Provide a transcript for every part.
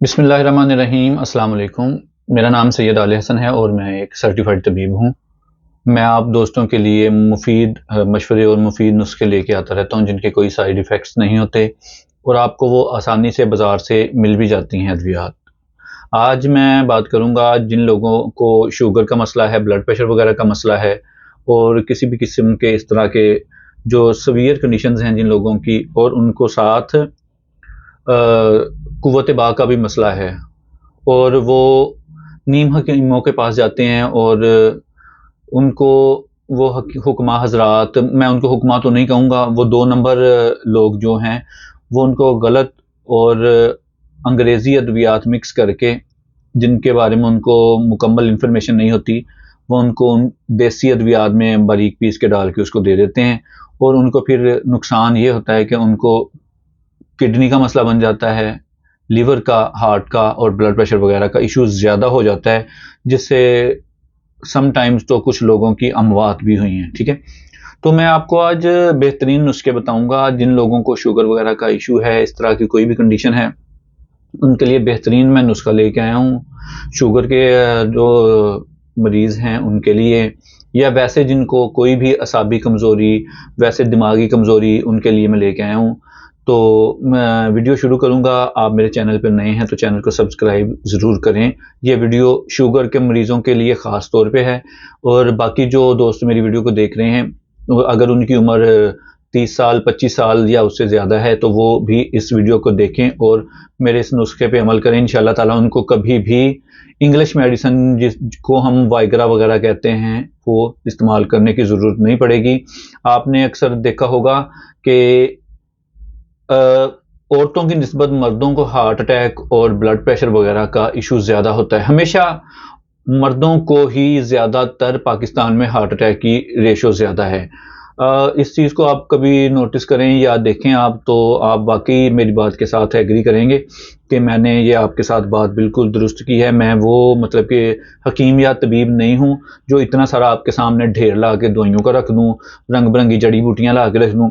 بسم اللہ الرحمن الرحیم۔ السلام علیکم، میرا نام سید علی حسن ہے اور میں ایک سرٹیفائڈ طبیب ہوں۔ میں آپ دوستوں کے لیے مفید مشورے اور مفید نسخے لے کے آتا رہتا ہوں جن کے کوئی سائیڈ ایفیکٹس نہیں ہوتے اور آپ کو وہ آسانی سے بازار سے مل بھی جاتی ہیں ادویات۔ آج میں بات کروں گا جن لوگوں کو شوگر کا مسئلہ ہے، بلڈ پریشر وغیرہ کا مسئلہ ہے اور کسی بھی قسم کے اس طرح کے جو سویئر کنڈیشنز ہیں جن لوگوں کی، اور ان کو ساتھ قوت باء کا بھی مسئلہ ہے اور وہ نیم حکیموں کے پاس جاتے ہیں اور ان کو وہ حکماء حضرات، میں ان کو حکماء تو نہیں کہوں گا، وہ 2 نمبر لوگ جو ہیں وہ ان کو غلط اور انگریزی ادویات مکس کر کے، جن کے بارے میں ان کو مکمل انفارمیشن نہیں ہوتی، وہ ان کو دیسی ادویات میں باریک پیس کے ڈال کے اس کو دے دیتے ہیں اور ان کو پھر نقصان یہ ہوتا ہے کہ ان کو کڈنی کا مسئلہ بن جاتا ہے، لیور کا، ہارٹ کا اور بلڈ پریشر وغیرہ کا ایشوز زیادہ ہو جاتا ہے، جس سے سم ٹائمز تو کچھ لوگوں کی اموات بھی ہوئی ہیں۔ ٹھیک ہے، تو میں آپ کو آج بہترین نسخے بتاؤں گا جن لوگوں کو شوگر وغیرہ کا ایشو ہے، اس طرح کی کوئی بھی کنڈیشن ہے، ان کے لیے بہترین میں نسخہ لے کے آیا ہوں۔ شوگر کے جو مریض ہیں ان کے لیے، یا ویسے جن کو کوئی بھی اعصابی کمزوری، ویسے دماغی کمزوری، ان کے لیے میں لے کے آیا ہوں۔ تو میں ویڈیو شروع کروں گا۔ آپ میرے چینل پہ نئے ہیں تو چینل کو سبسکرائب ضرور کریں۔ یہ ویڈیو شوگر کے مریضوں کے لیے خاص طور پہ ہے، اور باقی جو دوست میری ویڈیو کو دیکھ رہے ہیں اگر ان کی عمر 30 سال 25 سال یا اس سے زیادہ ہے تو وہ بھی اس ویڈیو کو دیکھیں اور میرے اس نسخے پہ عمل کریں۔ انشاءاللہ تعالیٰ ان کو کبھی بھی انگلش میڈیسن جس کو ہم وائگرا وغیرہ کہتے ہیں وہ استعمال کرنے کی ضرورت نہیں پڑے گی۔ آپ نے اکثر دیکھا ہوگا کہ عورتوں کی نسبت مردوں کو ہارٹ اٹیک اور بلڈ پریشر وغیرہ کا ایشو زیادہ ہوتا ہے۔ ہمیشہ مردوں کو ہی زیادہ تر پاکستان میں ہارٹ اٹیک کی ریشو زیادہ ہے۔ اس چیز کو آپ کبھی نوٹس کریں یا دیکھیں آپ، تو آپ واقعی میری بات کے ساتھ ایگری کریں گے کہ میں نے یہ آپ کے ساتھ بات بالکل درست کی ہے۔ میں وہ مطلب کہ حکیم یا طبیب نہیں ہوں جو اتنا سارا آپ کے سامنے ڈھیر لا کے دوائیوں کا رکھ دوں، رنگ برنگی جڑی بوٹیاں لا کے رکھ دوں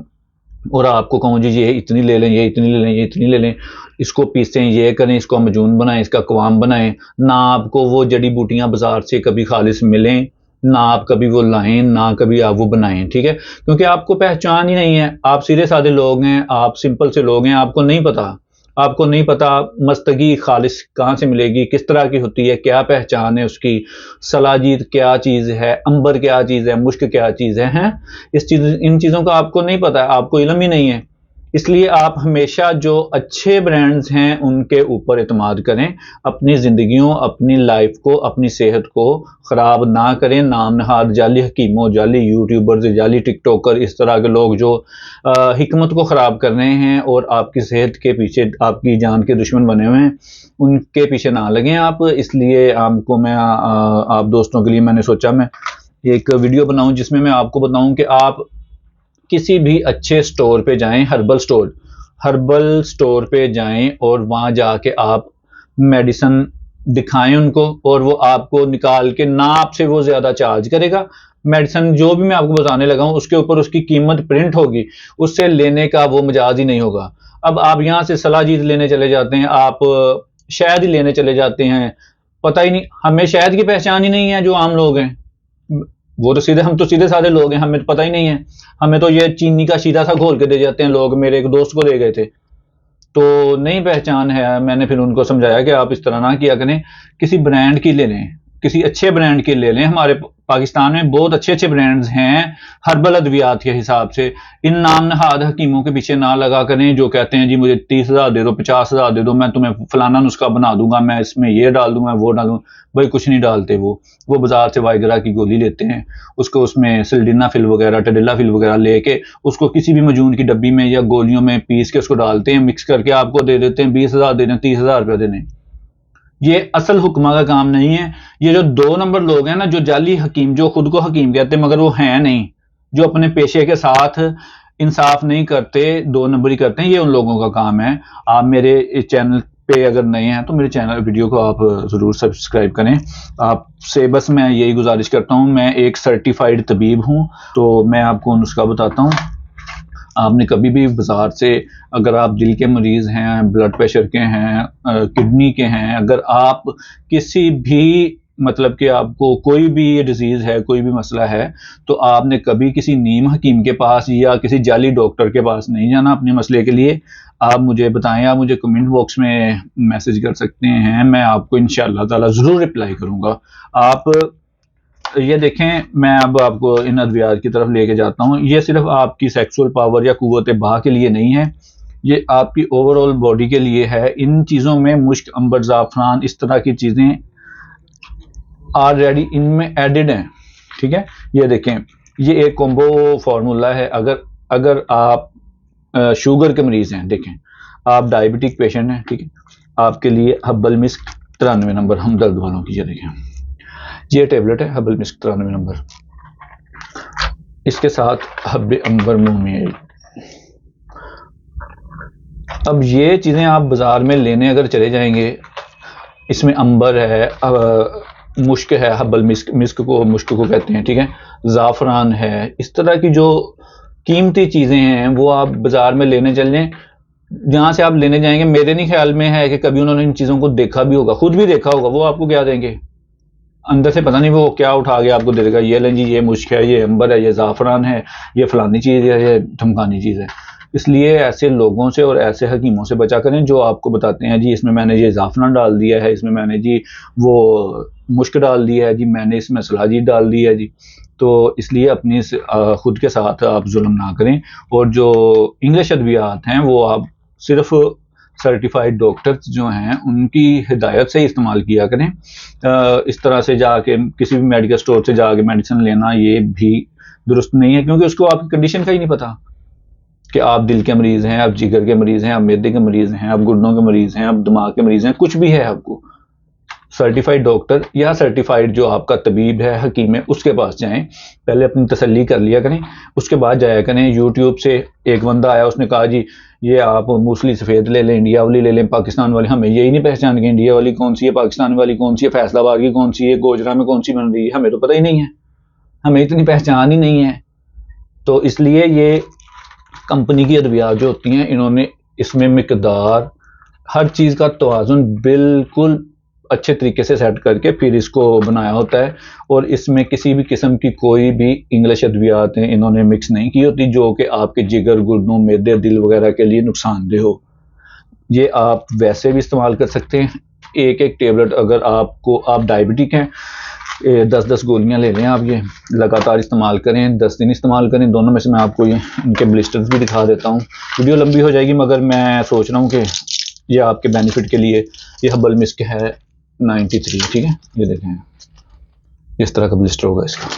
اور آپ کو کہوں جی یہ اتنی لے لیں، یہ اتنی لے لیں، یہ اتنی لے لیں، اس کو پیسیں، یہ کریں، اس کو مجون بنائیں، اس کا قوام بنائیں۔ نہ آپ کو وہ جڑی بوٹیاں بازار سے کبھی خالص ملیں، نہ آپ کبھی وہ لائیں، نہ کبھی آپ وہ بنائیں۔ ٹھیک ہے، کیونکہ آپ کو پہچان ہی نہیں ہے۔ آپ سیدھے سادے لوگ ہیں، آپ سمپل سے لوگ ہیں، آپ کو نہیں پتا، آپ کو نہیں پتا مستگی خالص کہاں سے ملے گی، کس طرح کی ہوتی ہے، کیا پہچان ہے اس کی، سلاجید کیا چیز ہے، عنبر کیا چیز ہے، مشک کیا چیز ہے، ان چیزوں کا آپ کو نہیں پتا ہے، آپ کو علم ہی نہیں ہے۔ اس لیے آپ ہمیشہ جو اچھے برانڈز ہیں ان کے اوپر اعتماد کریں، اپنی زندگیوں، اپنی لائف کو، اپنی صحت کو خراب نہ کریں۔ نام نہاد جعلی حکیموں، جعلی یوٹیوبرز، جعلی ٹک ٹاکر، اس طرح کے لوگ جو حکمت کو خراب کر رہے ہیں اور آپ کی صحت کے پیچھے آپ کی جان کے دشمن بنے ہوئے ہیں، ان کے پیچھے نہ لگیں آپ۔ اس لیے آپ دوستوں کے لیے میں نے سوچا میں ایک ویڈیو بناؤں جس میں آپ کو بتاؤں کہ آپ کسی بھی اچھے سٹور پہ جائیں، ہربل سٹور پہ جائیں اور وہاں جا کے آپ میڈیسن دکھائیں ان کو، اور وہ آپ کو نکال کے نہ آپ سے وہ زیادہ چارج کرے گا۔ میڈیسن جو بھی میں آپ کو بتانے لگا ہوں اس کے اوپر اس کی قیمت پرنٹ ہوگی، اس سے لینے کا وہ مجاز ہی نہیں ہوگا۔ اب آپ یہاں سے سلاجید لینے چلے جاتے ہیں، آپ شہد ہی لینے چلے جاتے ہیں، پتہ ہی نہیں، ہمیں شہد کی پہچان ہی نہیں ہے جو عام لوگ ہیں، وہ تو ہم تو سیدھے سادے لوگ ہیں، ہمیں پتہ ہی نہیں ہے، ہمیں تو یہ چینی کا شیرہ سا گھول کے دے جاتے ہیں لوگ۔ میرے ایک دوست کو دے گئے تھے تو نہیں پہچان ہے، میں نے پھر ان کو سمجھایا کہ آپ اس طرح نہ کیا کریں، کسی برانڈ کی لے لیں، کسی اچھے برانڈ کی لے لیں۔ ہمارے پاکستان میں بہت اچھے اچھے برانڈز ہیں ہربل ادویات کے حساب سے۔ ان نام نہاد حکیموں کے پیچھے نہ لگا کریں جو کہتے ہیں جی مجھے 30,000 دے دو، 50,000 دے دو، میں تمہیں فلانا نسخہ بنا دوں گا، میں اس میں یہ ڈال دوں گا، وہ ڈال دوں۔ بھائی کچھ نہیں ڈالتے، وہ بازار سے وائگرا کی گولی لیتے ہیں، اس میں سلڈینافل وغیرہ، ٹیڈیلافل وغیرہ لے کے اس کو کسی بھی مجون کی ڈبی میں یا گولیوں میں پیس کے اس کو ڈالتے ہیں، مکس کر کے آپ کو دے دیتے ہیں 20,000 دے دیں، 30,000 روپے دے دیں۔ یہ اصل حکمہ کا کام نہیں ہے۔ یہ جو 2 نمبر لوگ ہیں نا، جو جعلی حکیم، جو خود کو حکیم کہتے ہیں مگر وہ ہیں نہیں، جو اپنے پیشے کے ساتھ انصاف نہیں کرتے، 2 نمبری کرتے ہیں، یہ ان لوگوں کا کام ہے۔ آپ میرے چینل پہ اگر نئے ہیں تو میرے چینل ویڈیو کو آپ ضرور سبسکرائب کریں۔ آپ سے بس میں یہی گزارش کرتا ہوں، میں ایک سرٹیفائڈ طبیب ہوں، تو میں آپ کو نسخہ بتاتا ہوں۔ آپ نے کبھی بھی بازار سے اگر آپ دل کے مریض ہیں، بلڈ پریشر کے ہیں، کڈنی کے ہیں، اگر آپ کسی بھی مطلب کہ آپ کو کوئی بھی یہ ڈیزیز ہے، کوئی بھی مسئلہ ہے، تو آپ نے کبھی کسی نیم حکیم کے پاس یا کسی جعلی ڈاکٹر کے پاس نہیں جانا اپنے مسئلے کے لیے. آپ مجھے بتائیں، آپ مجھے کمنٹ باکس میں میسج کر سکتے ہیں، میں آپ کو انشاءاللہ تعالی ضرور رپلائی کروں گا. آپ یہ دیکھیں، میں اب آپ کو ان ادویات کی طرف لے کے جاتا ہوں. یہ صرف آپ کی سیکسول پاور یا قوت بہا کے لیے نہیں ہے، یہ آپ کی اوور آل باڈی کے لیے ہے. ان چیزوں میں مشک، عنبر، زعفران، اس طرح کی چیزیں آلریڈی ان میں ایڈڈ ہیں. ٹھیک ہے، یہ دیکھیں، یہ ایک کومبو فارمولا ہے. اگر آپ شوگر کے مریض ہیں، دیکھیں آپ ڈائبٹک پیشنٹ ہیں، ٹھیک ہے، آپ کے لیے حب المسک 93 نمبر ہمدرد والوں کی. یہ دیکھیں، یہ ٹیبلٹ ہے حب المسک 93 نمبر، اس کے ساتھ حب عنبر مومی. اب یہ چیزیں آپ بازار میں لینے اگر چلے جائیں گے، اس میں عنبر ہے، مشک ہے، حب المسک، مشک کو کہتے ہیں، ٹھیک ہے، زعفران ہے. اس طرح کی جو قیمتی چیزیں ہیں وہ آپ بازار میں لینے چل جائیں. جہاں سے آپ لینے جائیں گے، میرے نہیں خیال میں ہے کہ کبھی انہوں نے ان چیزوں کو دیکھا بھی ہوگا، خود بھی دیکھا ہوگا. وہ آپ کو کیا دیں گے، اندر سے پتہ نہیں وہ کیا اٹھا کے آپ کو دے دے گا. یہ لیں جی، یہ مشک ہے، یہ عنبر ہے، یہ زعفران ہے، یہ فلانی چیز ہے، یہ ڈھمکانی چیز ہے. اس لیے ایسے لوگوں سے اور ایسے حکیموں سے بچا کریں جو آپ کو بتاتے ہیں جی اس میں نے یہ زعفران ڈال دیا ہے، اس میں نے جی وہ مشک ڈال دیا ہے، جی میں نے اس میں سلاجی ڈال دی ہے جی. تو اس لیے اپنی خود کے ساتھ آپ ظلم نہ کریں. اور جو انگلش ادویات ہیں وہ آپ صرف سرٹیفائڈ ڈاکٹرز جو ہیں ان کی ہدایت سے استعمال کیا کریں. اس طرح سے جا کے کسی بھی میڈیکل اسٹور سے جا کے میڈیسن لینا یہ بھی درست نہیں ہے، کیونکہ اس کو آپ کی کنڈیشن کا ہی نہیں پتا کہ آپ دل کے مریض ہیں، آپ جگر کے مریض ہیں، آپ معدے کے مریض ہیں، آپ گردوں کے مریض ہیں، آپ دماغ کے مریض ہیں، کچھ بھی ہے. آپ کو سرٹیفائڈ ڈاکٹر یا سرٹیفائڈ جو آپ کا طبیب ہے، حکیم ہے، اس کے پاس جائیں. پہلے اپنی تسلی کر لیا کریں، اس کے بعد جایا کریں. یوٹیوب سے ایک بندہ آیا، اس نے کہا جی یہ آپ موسلی سفید لے لیں، انڈیا والی لے لیں، پاکستان والی. ہمیں یہی نہیں پہچان کہ انڈیا والی کون سی ہے، پاکستان والی کون سی ہے، فیصل آباد کی کون سی ہے، گوجرا میں کون سی بن رہی ہے، ہمیں تو پتہ ہی نہیں ہے، ہمیں اتنی پہچان ہی نہیں ہے. تو اس لیے یہ کمپنی کی ادویات جو ہوتی ہیں، انہوں نے اس میں مقدار، ہر چیز کا توازن بالکل اچھے طریقے سے سیٹ کر کے پھر اس کو بنایا ہوتا ہے. اور اس میں کسی بھی قسم کی کوئی بھی انگلش ادویات ہیں انہوں نے مکس نہیں کی ہوتی جو کہ آپ کے جگر، گردوں، معدے، دل وغیرہ کے لیے نقصان دہ ہو. یہ آپ ویسے بھی استعمال کر سکتے ہیں. ایک ایک ٹیبلٹ اگر آپ ڈائبٹک ہیں، 10 گولیاں لے لیں. آپ یہ لگاتار استعمال کریں، 10 دن استعمال کریں. دونوں میں سے میں آپ کو ان کے بلسٹرز بھی دکھا دیتا ہوں. ویڈیو لمبی ہو جائے گی مگر میں سوچ رہا ہوں کہ یہ آپ کے بینیفٹ کے لیے. یہ حب المسک ہے 93، ٹھیک ہے، یہ دیکھیں اس طرح کا بلسٹر ہوگا اس کا.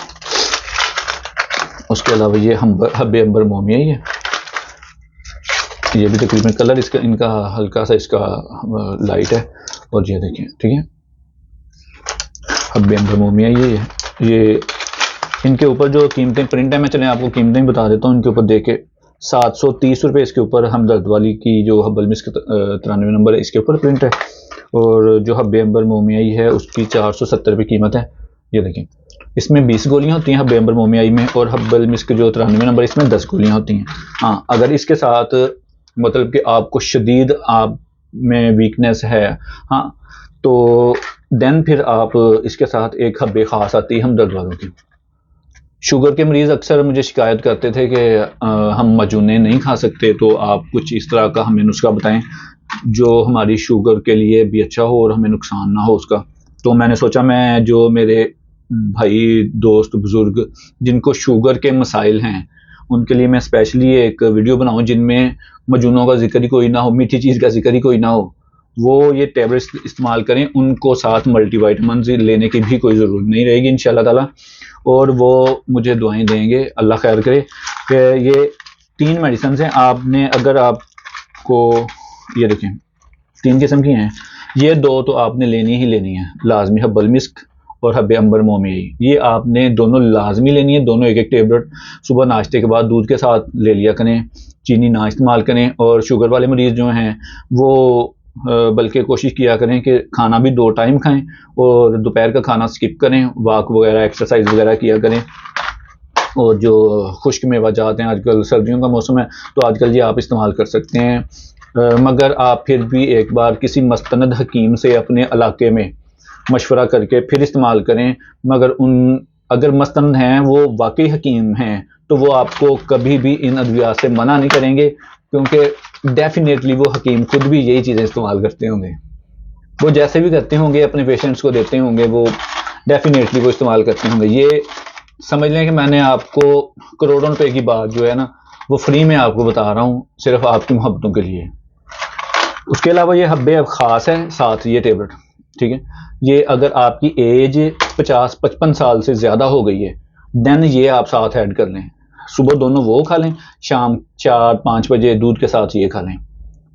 اس کے علاوہ یہ حب عنبر مومی ہے، یہ بھی تقریباً کلر اس کا ان کا ہلکا سا اس کا لائٹ ہے. اور یہ دیکھیں، ٹھیک ہے، حب عنبر مومی ہے. یہ ان کے اوپر جو قیمتیں پرنٹ ہیں، میں چلیں آپ کو قیمتیں بتا دیتا ہوں. ان کے اوپر دیکھے 730 روپے اس کے اوپر ہمدرد والی کی جو حب المسک 93 نمبر ہے اس کے اوپر پرنٹ ہے. اور جو حب عنبر مومیائی ہے اس کی 470 روپے قیمت ہے. یہ دیکھیں، اس میں 20 گولیاں ہوتی ہیں حب عنبر مومیائی میں، اور حب المسک جو 93 نمبر اس میں 10 گولیاں ہوتی ہیں. ہاں، اگر اس کے ساتھ مطلب کہ آپ کو شدید آپ میں ویکنیس ہے، ہاں، تو دین پھر آپ اس کے ساتھ ایک حب خاص آتی ہے ہمدرد والوں کی. شوگر کے مریض اکثر مجھے شکایت کرتے تھے کہ ہم مجونے نہیں کھا سکتے، تو آپ کچھ اس طرح کا ہمیں نسخہ بتائیں جو ہماری شوگر کے لیے بھی اچھا ہو اور ہمیں نقصان نہ ہو اس کا. تو میں نے سوچا میں جو میرے بھائی، دوست، بزرگ جن کو شوگر کے مسائل ہیں ان کے لیے میں اسپیشلی ایک ویڈیو بناؤں جن میں مجونوں کا ذکر ہی کوئی نہ ہو، میٹھی چیز کا ذکر ہی کوئی نہ ہو. وہ یہ ٹیبلٹس استعمال کریں، ان کو ساتھ ملٹی وائٹامنز لینے کی بھی کوئی ضرورت نہیں رہے گی انشاءاللہ تعالی. اور وہ مجھے دعائیں دیں گے، اللہ خیر کرے. کہ یہ 3 میڈیسنز ہیں. آپ نے اگر آپ کو یہ دیکھیں 3 قسم کی ہیں، یہ 2 تو آپ نے لینی ہی لینی ہے لازمی، حب المسک اور حب عنبر مومیائی. یہ آپ نے دونوں لازمی لینی ہے، دونوں ایک ایک ٹیبلٹ صبح ناشتے کے بعد دودھ کے ساتھ لے لیا کریں. چینی نہ استعمال کریں. اور شوگر والے مریض جو ہیں وہ بلکہ کوشش کیا کریں کہ کھانا بھی 2 ٹائم کھائیں اور دوپہر کا کھانا سکپ کریں، واک وغیرہ، ایکسرسائز وغیرہ کیا کریں. اور جو خشک میوہ جات ہیں، آج کل سردیوں کا موسم ہے تو آج کل یہ آپ استعمال کر سکتے ہیں، مگر آپ پھر بھی ایک بار کسی مستند حکیم سے اپنے علاقے میں مشورہ کر کے پھر استعمال کریں، مگر اگر مستند ہیں وہ واقعی حکیم ہیں تو وہ آپ کو کبھی بھی ان ادویات سے منع نہیں کریں گے، کیونکہ ڈیفینیٹلی وہ حکیم خود بھی یہی چیزیں استعمال کرتے ہوں گے، وہ جیسے بھی کرتے ہوں گے اپنے پیشنٹس کو دیتے ہوں گے، وہ ڈیفینیٹلی وہ استعمال کرتے ہوں گے۔ یہ سمجھ لیں کہ میں نے آپ کو کروڑوں روپے کی بات جو ہے نا وہ فری میں آپ کو بتا رہا ہوں، صرف آپ کی محبتوں کے لیے۔ اس کے علاوہ یہ حب خاص ہے، ساتھ یہ ٹیبلٹ، ٹھیک ہے، یہ اگر آپ کی ایج 50-55 سال سے زیادہ ہو گئی ہے دین یہ آپ ساتھ ایڈ کر لیں، صبح دونوں وہ کھا لیں، شام 4-5 بجے دودھ کے ساتھ یہ کھا لیں،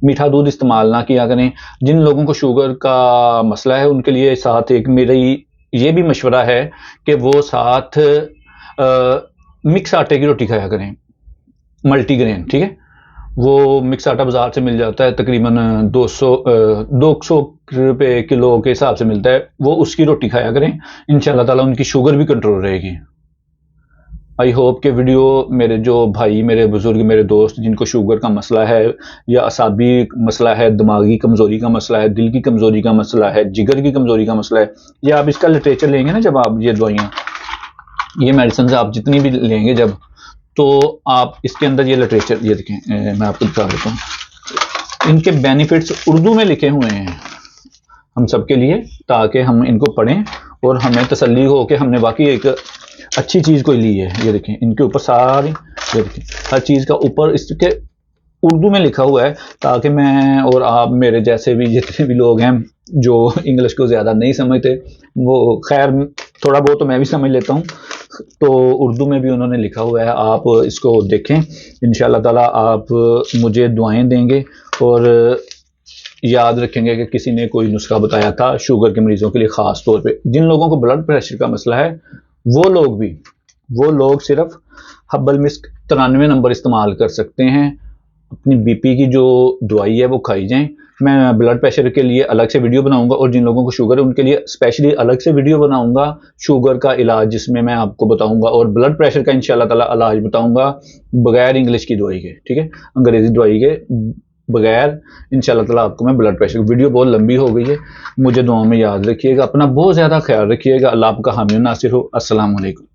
میٹھا دودھ استعمال نہ کیا کریں۔ جن لوگوں کو شوگر کا مسئلہ ہے ان کے لیے ساتھ ایک میری یہ بھی مشورہ ہے کہ وہ ساتھ مکس آٹے کی روٹی کھایا کریں، ملٹی گرین، ٹھیک ہے، وہ مکس آٹا بازار سے مل جاتا ہے، تقریباً 200 روپے کلو کے حساب سے ملتا ہے، وہ اس کی روٹی کھایا کریں، انشاءاللہ تعالیٰ ان کی شوگر بھی کنٹرول رہے گی۔ آئی ہوپ کہ ویڈیو میرے جو بھائی، میرے بزرگ، میرے دوست جن کو شوگر کا مسئلہ ہے یا اعصابی مسئلہ ہے، دماغی کمزوری کا مسئلہ ہے، دل کی کمزوری کا مسئلہ ہے، جگر کی کمزوری کا مسئلہ ہے، یا آپ اس کا لٹریچر لیں گے نا، جب آپ یہ دوائیاں، یہ میڈیسنز آپ جتنی بھی لیں گے جب، تو آپ اس کے اندر یہ لٹریچر، یہ دیکھیں میں آپ کو دکھا دیتا ہوں، ان کے بینیفٹس اردو میں لکھے ہوئے ہیں ہم سب کے لیے، تاکہ ہم ان کو پڑھیں اور ہمیں تسلی ہو کہ ہم نے واقعی ایک اچھی چیز کوئی لی ہے۔ یہ دیکھیں ان کے اوپر ساری، یہ دیکھیں ہر چیز کا اوپر اس کے اردو میں لکھا ہوا ہے، تاکہ میں اور آپ میرے جیسے بھی جتنے بھی لوگ ہیں جو انگلش کو زیادہ نہیں سمجھتے، وہ خیر تھوڑا بہت تو میں بھی سمجھ لیتا ہوں، تو اردو میں بھی انہوں نے لکھا ہوا ہے، آپ اس کو دیکھیں، انشاءاللہ تعالیٰ آپ مجھے دعائیں دیں گے اور یاد رکھیں گے کہ کسی نے کوئی نسخہ بتایا تھا شوگر کے مریضوں کے لیے، خاص طور پہ جن لوگوں کو بلڈ پریشر کا مسئلہ ہے، وہ لوگ صرف حب المسک 93 نمبر استعمال کر سکتے ہیں، اپنی بی پی کی جو دوائی ہے وہ کھائی جائیں۔ میں بلڈ پریشر کے لیے الگ سے ویڈیو بناؤں گا، اور جن لوگوں کو شوگر ہے ان کے لیے اسپیشلی الگ سے ویڈیو بناؤں گا شوگر کا علاج، جس میں آپ کو بتاؤں گا، اور بلڈ پریشر کا انشاءاللہ تعالیٰ علاج بتاؤں گا بغیر انگلش کی دوائی کے، ٹھیک ہے، انگریزی دوائی کے بغیر، انشاءاللہ تعالیٰ آپ کو میں بلڈ پریشر کی ویڈیو بہت لمبی ہو گئی ہے، مجھے دعاؤں میں یاد رکھیے گا، اپنا بہت زیادہ خیال رکھیے گا، اللہ آپ کا حامی و ناصر ہو۔ السلام علیکم۔